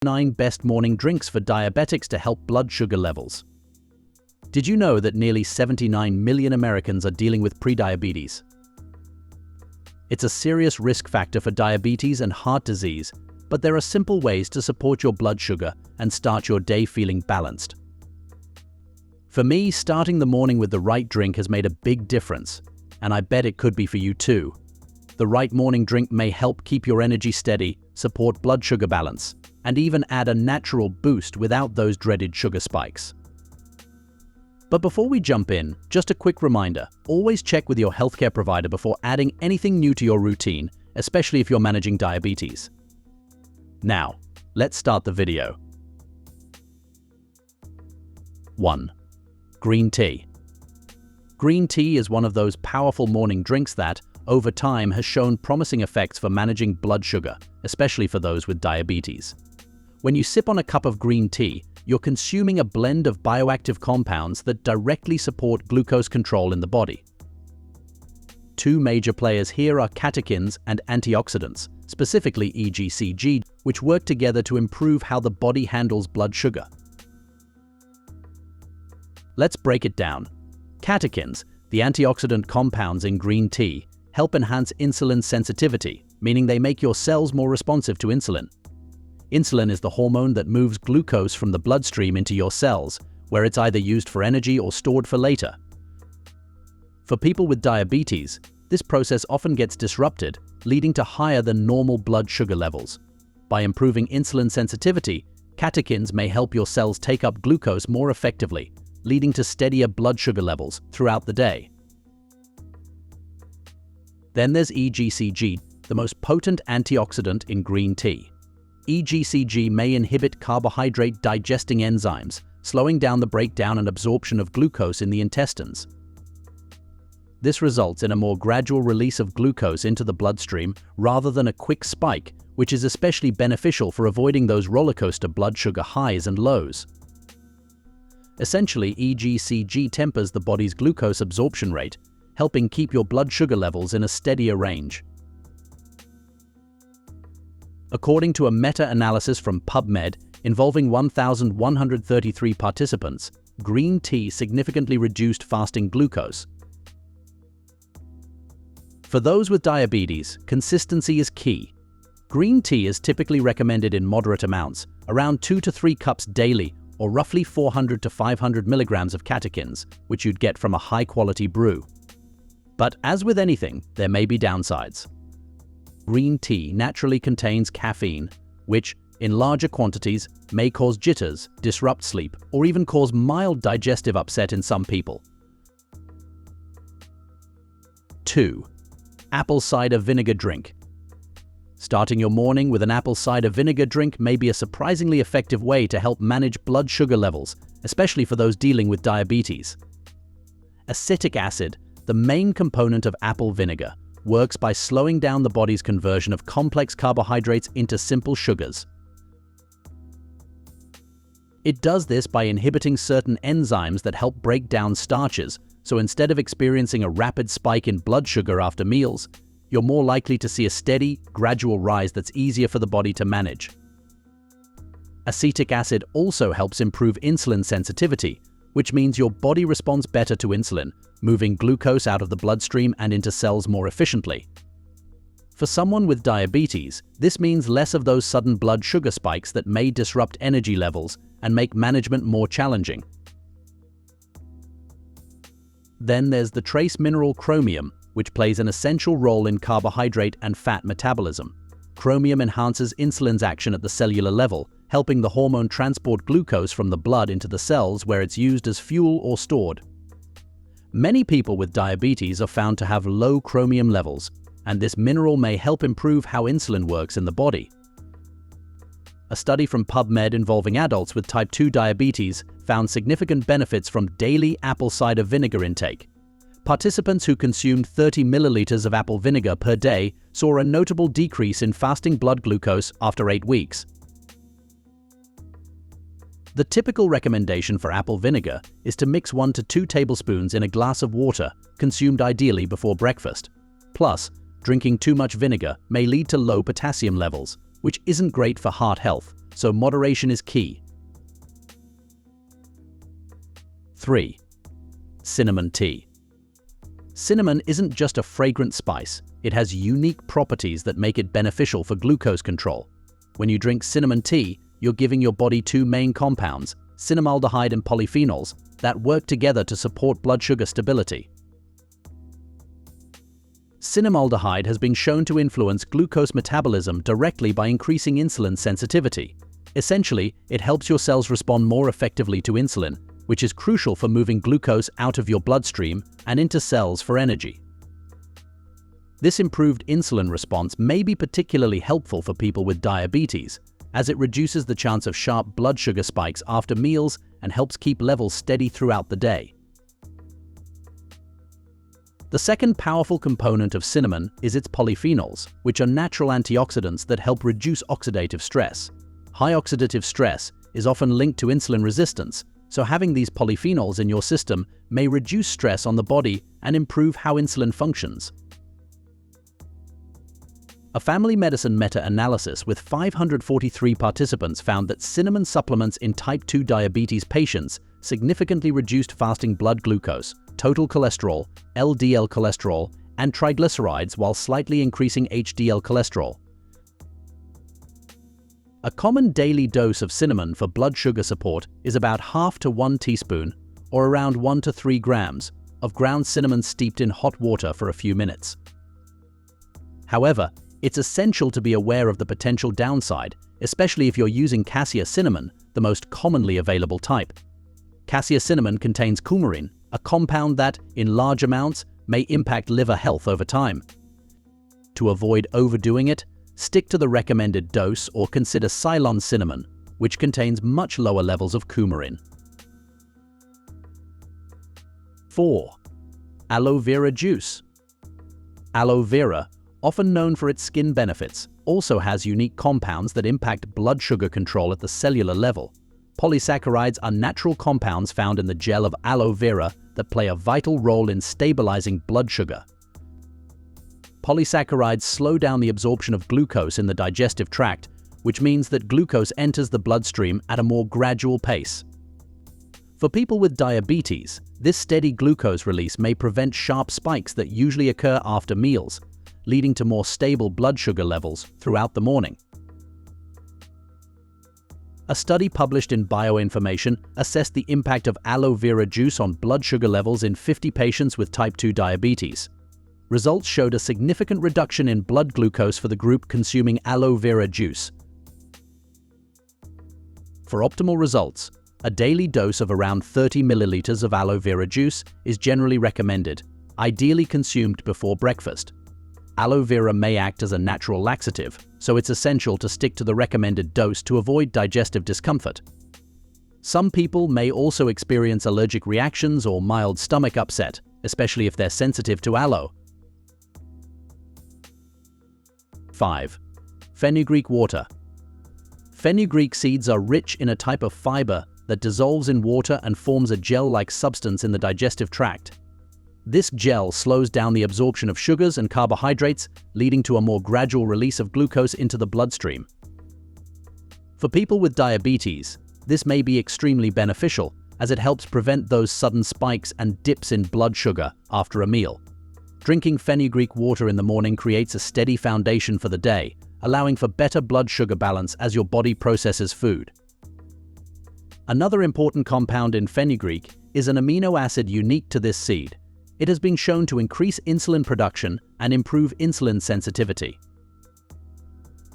9 best morning drinks for diabetics to help blood sugar levels. Did you know that nearly 79 million Americans are dealing with prediabetes? It's a serious risk factor for diabetes and heart disease, but there are simple ways to support your blood sugar and start your day feeling balanced. For me, starting the morning with the right drink has made a big difference, and I bet it could be for you too. The right morning drink may help keep your energy steady, support blood sugar balance, and even add a natural boost without those dreaded sugar spikes. But before we jump in, just a quick reminder, always check with your healthcare provider before adding anything new to your routine, especially if you're managing diabetes. Now, let's start the video. 1. Green tea. Green tea is one of those powerful morning drinks that, over time, has shown promising effects for managing blood sugar, especially for those with diabetes. When you sip on a cup of green tea, you're consuming a blend of bioactive compounds that directly support glucose control in the body. Two major players here are catechins and antioxidants, specifically EGCG, which work together to improve how the body handles blood sugar. Let's break it down. Catechins, the antioxidant compounds in green tea, help enhance insulin sensitivity, meaning they make your cells more responsive to insulin. Insulin is the hormone that moves glucose from the bloodstream into your cells, where it's either used for energy or stored for later. For people with diabetes, this process often gets disrupted, leading to higher than normal blood sugar levels. By improving insulin sensitivity, catechins may help your cells take up glucose more effectively, leading to steadier blood sugar levels throughout the day. Then there's EGCG, the most potent antioxidant in green tea. EGCG may inhibit carbohydrate digesting enzymes, slowing down the breakdown and absorption of glucose in the intestines. This results in a more gradual release of glucose into the bloodstream rather than a quick spike, which is especially beneficial for avoiding those rollercoaster blood sugar highs and lows. Essentially, EGCG tempers the body's glucose absorption rate, helping keep your blood sugar levels in a steadier range. According to a meta-analysis from PubMed involving 1,133 participants, green tea significantly reduced fasting glucose. For those with diabetes, consistency is key. Green tea is typically recommended in moderate amounts, around 2 to 3 cups daily, or roughly 400 to 500 milligrams of catechins, which you'd get from a high-quality brew. But as with anything, there may be downsides. Green tea naturally contains caffeine, which, in larger quantities, may cause jitters, disrupt sleep, or even cause mild digestive upset in some people. 2. Apple cider vinegar drink. Starting your morning with an apple cider vinegar drink may be a surprisingly effective way to help manage blood sugar levels, especially for those dealing with diabetes. Acetic acid, the main component of apple vinegar, works by slowing down the body's conversion of complex carbohydrates into simple sugars. It does this by inhibiting certain enzymes that help break down starches, so instead of experiencing a rapid spike in blood sugar after meals, you're more likely to see a steady, gradual rise that's easier for the body to manage. Acetic acid also helps improve insulin sensitivity, which means your body responds better to insulin, moving glucose out of the bloodstream and into cells more efficiently. For someone with diabetes, this means less of those sudden blood sugar spikes that may disrupt energy levels and make management more challenging. Then there's the trace mineral chromium, which plays an essential role in carbohydrate and fat metabolism. Chromium enhances insulin's action at the cellular level, helping the hormone transport glucose from the blood into the cells where it's used as fuel or stored. Many people with diabetes are found to have low chromium levels, and this mineral may help improve how insulin works in the body. A study from PubMed involving adults with type 2 diabetes found significant benefits from daily apple cider vinegar intake. Participants who consumed 30 milliliters of apple vinegar per day saw a notable decrease in fasting blood glucose after 8 weeks. The typical recommendation for apple vinegar is to mix 1 to 2 tablespoons in a glass of water, consumed ideally before breakfast. Plus, drinking too much vinegar may lead to low potassium levels, which isn't great for heart health, so moderation is key. 3. Cinnamon tea. Cinnamon isn't just a fragrant spice, it has unique properties that make it beneficial for glucose control. When you drink cinnamon tea, you're giving your body two main compounds, cinnamaldehyde and polyphenols, that work together to support blood sugar stability. Cinnamaldehyde has been shown to influence glucose metabolism directly by increasing insulin sensitivity. Essentially, it helps your cells respond more effectively to insulin, which is crucial for moving glucose out of your bloodstream and into cells for energy. This improved insulin response may be particularly helpful for people with diabetes, as it reduces the chance of sharp blood sugar spikes after meals and helps keep levels steady throughout the day. The second powerful component of cinnamon is its polyphenols, which are natural antioxidants that help reduce oxidative stress. High oxidative stress is often linked to insulin resistance, so having these polyphenols in your system may reduce stress on the body and improve how insulin functions. A family medicine meta-analysis with 543 participants found that cinnamon supplements in type 2 diabetes patients significantly reduced fasting blood glucose, total cholesterol, LDL cholesterol, and triglycerides while slightly increasing HDL cholesterol. A common daily dose of cinnamon for blood sugar support is about half to 1 teaspoon, or around 1 to 3 grams, of ground cinnamon steeped in hot water for a few minutes. However, it's essential to be aware of the potential downside, especially if you're using cassia cinnamon, the most commonly available type. Cassia cinnamon contains coumarin, a compound that, in large amounts, may impact liver health over time. To avoid overdoing it, stick to the recommended dose or consider Ceylon cinnamon, which contains much lower levels of coumarin. 4. Aloe vera juice. Aloe vera, often known for its skin benefits, also has unique compounds that impact blood sugar control at the cellular level. Polysaccharides are natural compounds found in the gel of aloe vera that play a vital role in stabilizing blood sugar. Polysaccharides slow down the absorption of glucose in the digestive tract, which means that glucose enters the bloodstream at a more gradual pace. For people with diabetes, this steady glucose release may prevent sharp spikes that usually occur after meals, leading to more stable blood sugar levels throughout the morning. A study published in Bioinformation assessed the impact of aloe vera juice on blood sugar levels in 50 patients with type 2 diabetes. Results showed a significant reduction in blood glucose for the group consuming aloe vera juice. For optimal results, a daily dose of around 30 milliliters of aloe vera juice is generally recommended, ideally consumed before breakfast. Aloe vera may act as a natural laxative, so it's essential to stick to the recommended dose to avoid digestive discomfort. Some people may also experience allergic reactions or mild stomach upset, especially if they're sensitive to aloe. 5. Fenugreek water. Fenugreek seeds are rich in a type of fiber that dissolves in water and forms a gel-like substance in the digestive tract. This gel slows down the absorption of sugars and carbohydrates, leading to a more gradual release of glucose into the bloodstream. For people with diabetes, this may be extremely beneficial, as it helps prevent those sudden spikes and dips in blood sugar after a meal. Drinking fenugreek water in the morning creates a steady foundation for the day, allowing for better blood sugar balance as your body processes food. Another important compound in fenugreek is an amino acid unique to this seed. It has been shown to increase insulin production and improve insulin sensitivity.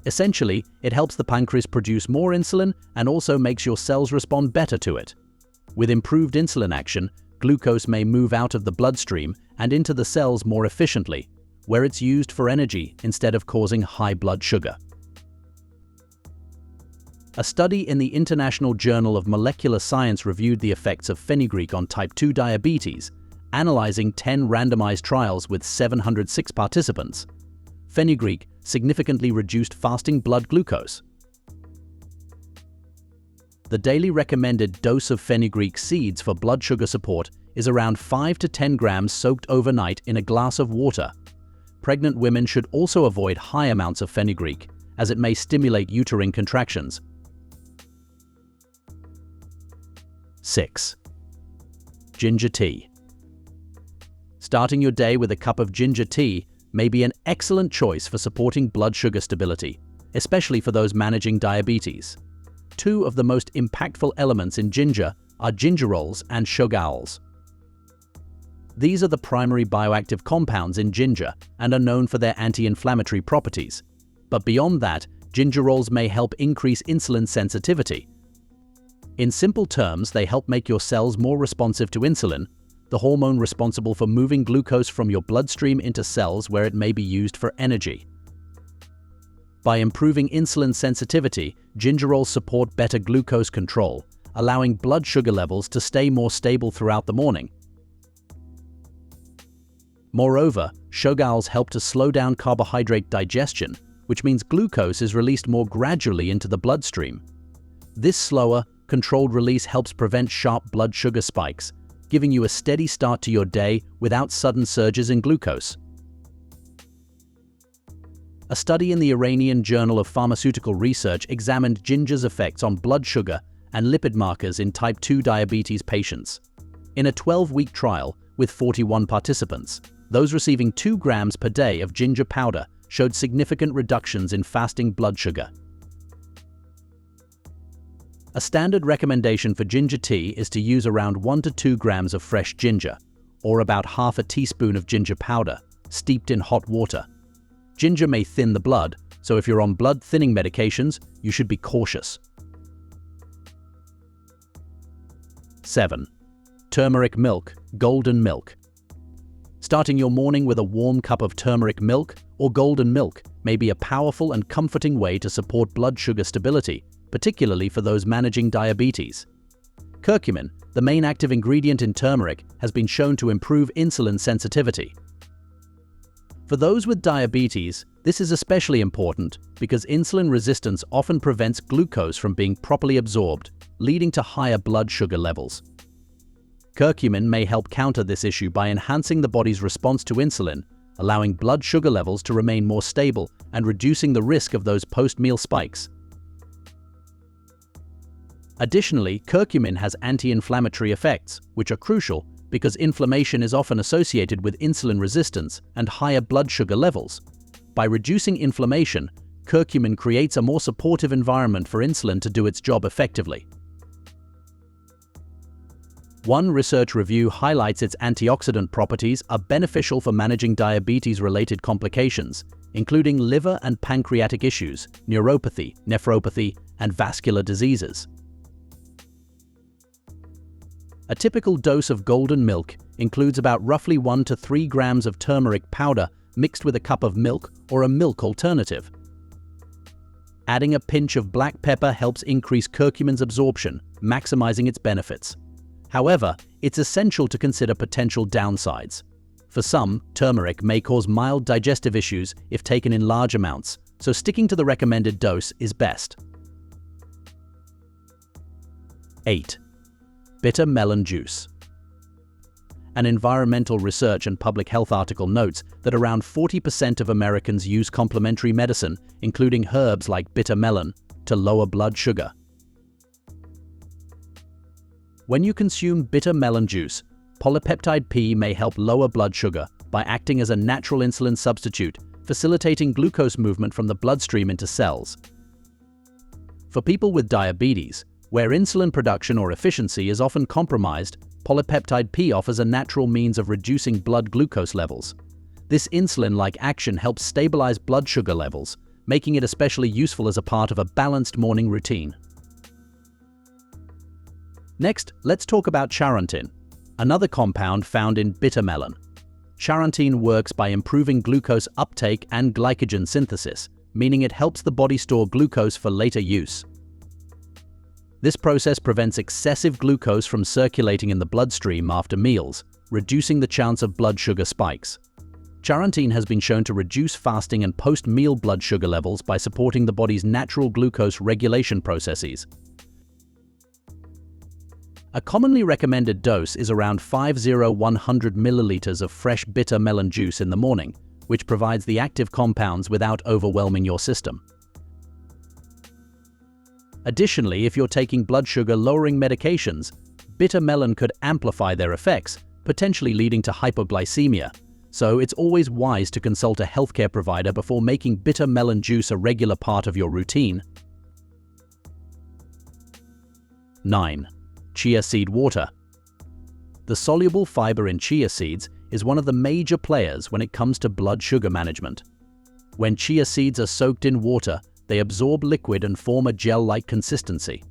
Essentially, it helps the pancreas produce more insulin and also makes your cells respond better to it. With improved insulin action, glucose may move out of the bloodstream and into the cells more efficiently, where it's used for energy instead of causing high blood sugar. A study in the International Journal of Molecular Science reviewed the effects of fenugreek on type 2 diabetes, analyzing 10 randomized trials with 706 participants. Fenugreek significantly reduced fasting blood glucose. The daily recommended dose of fenugreek seeds for blood sugar support is around 5 to 10 grams soaked overnight in a glass of water. Pregnant women should also avoid high amounts of fenugreek, as it may stimulate uterine contractions. 6. Ginger tea. Starting your day with a cup of ginger tea may be an excellent choice for supporting blood sugar stability, especially for those managing diabetes. Two of the most impactful elements in ginger are gingerols and sugars. These are the primary bioactive compounds in ginger and are known for their anti-inflammatory properties. But beyond that, gingerols may help increase insulin sensitivity. In simple terms, they help make your cells more responsive to insulin, the hormone responsible for moving glucose from your bloodstream into cells where it may be used for energy. By improving insulin sensitivity, gingerols support better glucose control, allowing blood sugar levels to stay more stable throughout the morning. Moreover, sugars help to slow down carbohydrate digestion, which means glucose is released more gradually into the bloodstream. This slower, controlled release helps prevent sharp blood sugar spikes, giving you a steady start to your day without sudden surges in glucose. A study in the Iranian Journal of Pharmaceutical Research examined ginger's effects on blood sugar and lipid markers in type 2 diabetes patients. In a 12-week trial with 41 participants, those receiving 2 grams per day of ginger powder showed significant reductions in fasting blood sugar. A standard recommendation for ginger tea is to use around 1 to 2 grams of fresh ginger, or about half a teaspoon of ginger powder, steeped in hot water. Ginger may thin the blood, so if you're on blood-thinning medications, you should be cautious. 7. Turmeric milk, golden milk. Starting your morning with a warm cup of turmeric milk or golden milk may be a powerful and comforting way to support blood sugar stability, particularly for those managing diabetes. Curcumin, the main active ingredient in turmeric, has been shown to improve insulin sensitivity. For those with diabetes, this is especially important because insulin resistance often prevents glucose from being properly absorbed, leading to higher blood sugar levels. Curcumin may help counter this issue by enhancing the body's response to insulin, allowing blood sugar levels to remain more stable and reducing the risk of those post-meal spikes. Additionally, curcumin has anti-inflammatory effects, which are crucial because inflammation is often associated with insulin resistance and higher blood sugar levels. By reducing inflammation, curcumin creates a more supportive environment for insulin to do its job effectively. One research review highlights its antioxidant properties are beneficial for managing diabetes-related complications, including liver and pancreatic issues, neuropathy, nephropathy, and vascular diseases. A typical dose of golden milk includes about roughly 1 to 3 grams of turmeric powder mixed with a cup of milk or a milk alternative. Adding a pinch of black pepper helps increase curcumin's absorption, maximizing its benefits. However, it's essential to consider potential downsides. For some, turmeric may cause mild digestive issues if taken in large amounts, so sticking to the recommended dose is best. 8. Bitter melon juice. An environmental research and public health article notes that around 40% of Americans use complementary medicine, including herbs like bitter melon, to lower blood sugar. When you consume bitter melon juice, polypeptide P may help lower blood sugar by acting as a natural insulin substitute, facilitating glucose movement from the bloodstream into cells. For people with diabetes, where insulin production or efficiency is often compromised, polypeptide P offers a natural means of reducing blood glucose levels. This insulin-like action helps stabilize blood sugar levels, making it especially useful as a part of a balanced morning routine. Next, let's talk about charantin, another compound found in bitter melon. Charantin works by improving glucose uptake and glycogen synthesis, meaning it helps the body store glucose for later use. This process prevents excessive glucose from circulating in the bloodstream after meals, reducing the chance of blood sugar spikes. Charantin has been shown to reduce fasting and post-meal blood sugar levels by supporting the body's natural glucose regulation processes. A commonly recommended dose is around 100 milliliters of fresh bitter melon juice in the morning, which provides the active compounds without overwhelming your system. Additionally, if you're taking blood sugar lowering medications, bitter melon could amplify their effects, potentially leading to hypoglycemia. So it's always wise to consult a healthcare provider before making bitter melon juice a regular part of your routine. 9. Chia seed water. The soluble fiber in chia seeds is one of the major players when it comes to blood sugar management. When chia seeds are soaked in water, they absorb liquid and form a gel-like consistency.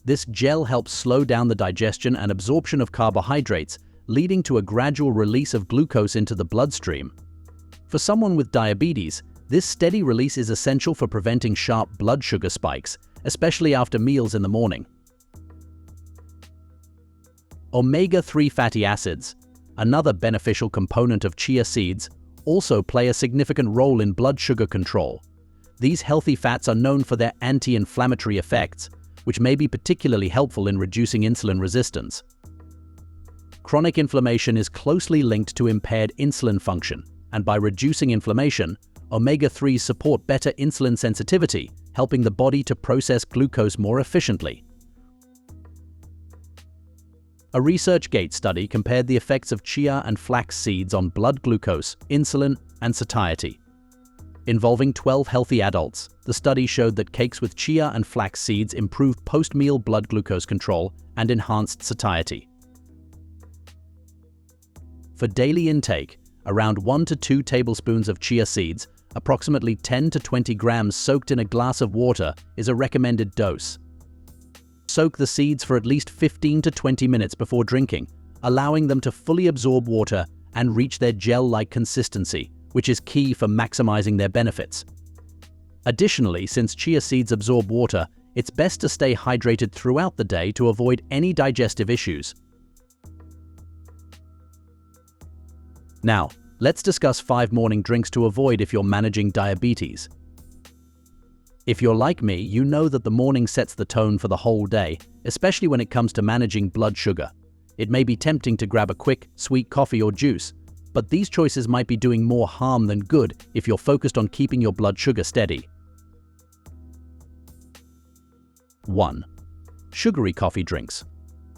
This gel helps slow down the digestion and absorption of carbohydrates, leading to a gradual release of glucose into the bloodstream. For someone with diabetes, this steady release is essential for preventing sharp blood sugar spikes, especially after meals in the morning. Omega-3 fatty acids, another beneficial component of chia seeds, also play a significant role in blood sugar control. These healthy fats are known for their anti-inflammatory effects, which may be particularly helpful in reducing insulin resistance. Chronic inflammation is closely linked to impaired insulin function, and by reducing inflammation, omega-3s support better insulin sensitivity, helping the body to process glucose more efficiently. A ResearchGate study compared the effects of chia and flax seeds on blood glucose, insulin, and satiety. Involving 12 healthy adults, the study showed that cakes with chia and flax seeds improved post-meal blood glucose control and enhanced satiety. For daily intake, around 1 to 2 tablespoons of chia seeds, approximately 10 to 20 grams soaked in a glass of water, is a recommended dose. Soak the seeds for at least 15 to 20 minutes before drinking, allowing them to fully absorb water and reach their gel-like consistency, which is key for maximizing their benefits. Additionally, since chia seeds absorb water, it's best to stay hydrated throughout the day to avoid any digestive issues. Now, let's discuss 5 morning drinks to avoid if you're managing diabetes. If you're like me, you know that the morning sets the tone for the whole day, especially when it comes to managing blood sugar. It may be tempting to grab a quick, sweet coffee or juice, but these choices might be doing more harm than good if you're focused on keeping your blood sugar steady. 1. Sugary coffee drinks.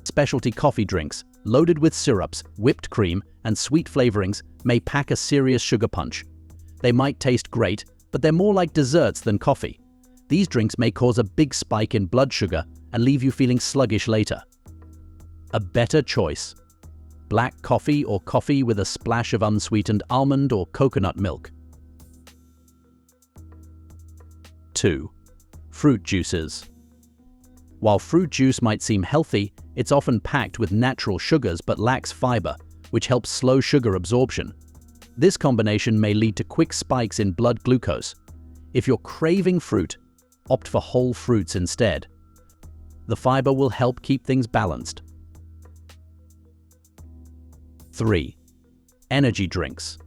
Specialty coffee drinks, loaded with syrups, whipped cream, and sweet flavorings, may pack a serious sugar punch. They might taste great, but they're more like desserts than coffee. These drinks may cause a big spike in blood sugar and leave you feeling sluggish later. A better choice: black coffee or coffee with a splash of unsweetened almond or coconut milk. 2. Fruit juices. While fruit juice might seem healthy, it's often packed with natural sugars but lacks fiber, which helps slow sugar absorption. This combination may lead to quick spikes in blood glucose. If you're craving fruit, opt for whole fruits instead. The fiber will help keep things balanced. 3. Energy drinks.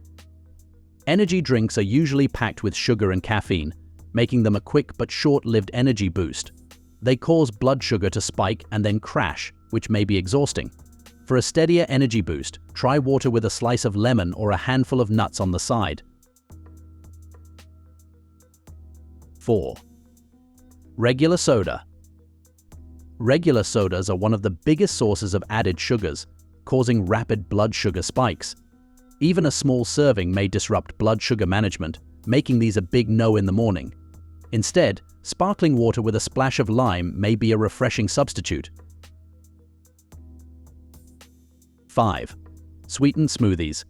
Energy drinks are usually packed with sugar and caffeine, making them a quick but short-lived energy boost. They cause blood sugar to spike and then crash, which may be exhausting. For a steadier energy boost, try water with a slice of lemon or a handful of nuts on the side. 4. Regular soda. Regular sodas are one of the biggest sources of added sugars, causing rapid blood sugar spikes. Even a small serving may disrupt blood sugar management, making these a big no in the morning. Instead, sparkling water with a splash of lime may be a refreshing substitute. 5. Sweetened smoothies.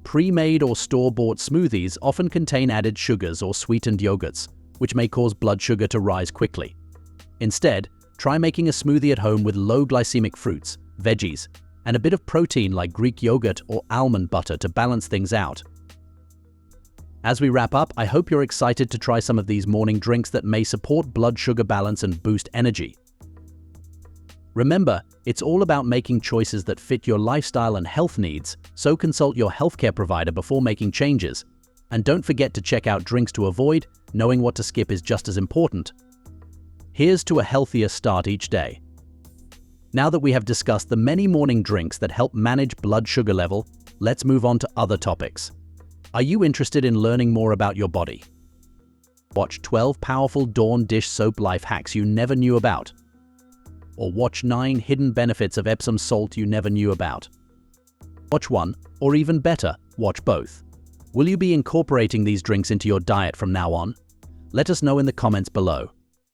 Pre-made or store-bought smoothies often contain added sugars or sweetened yogurts, which may cause blood sugar to rise quickly. Instead, try making a smoothie at home with low glycemic fruits, veggies, and a bit of protein like Greek yogurt or almond butter to balance things out. As we wrap up, I hope you're excited to try some of these morning drinks that may support blood sugar balance and boost energy. Remember, it's all about making choices that fit your lifestyle and health needs, so consult your healthcare provider before making changes. And don't forget to check out drinks to avoid. Knowing what to skip is just as important. Here's to a healthier start each day. Now that we have discussed the many morning drinks that help manage blood sugar level, let's move on to other topics. Are you interested in learning more about your body? Watch 12 powerful Dawn dish soap life hacks you never knew about. Or watch 9 hidden benefits of Epsom salt you never knew about. Watch one, or even better, watch both. Will you be incorporating these drinks into your diet from now on? Let us know in the comments below.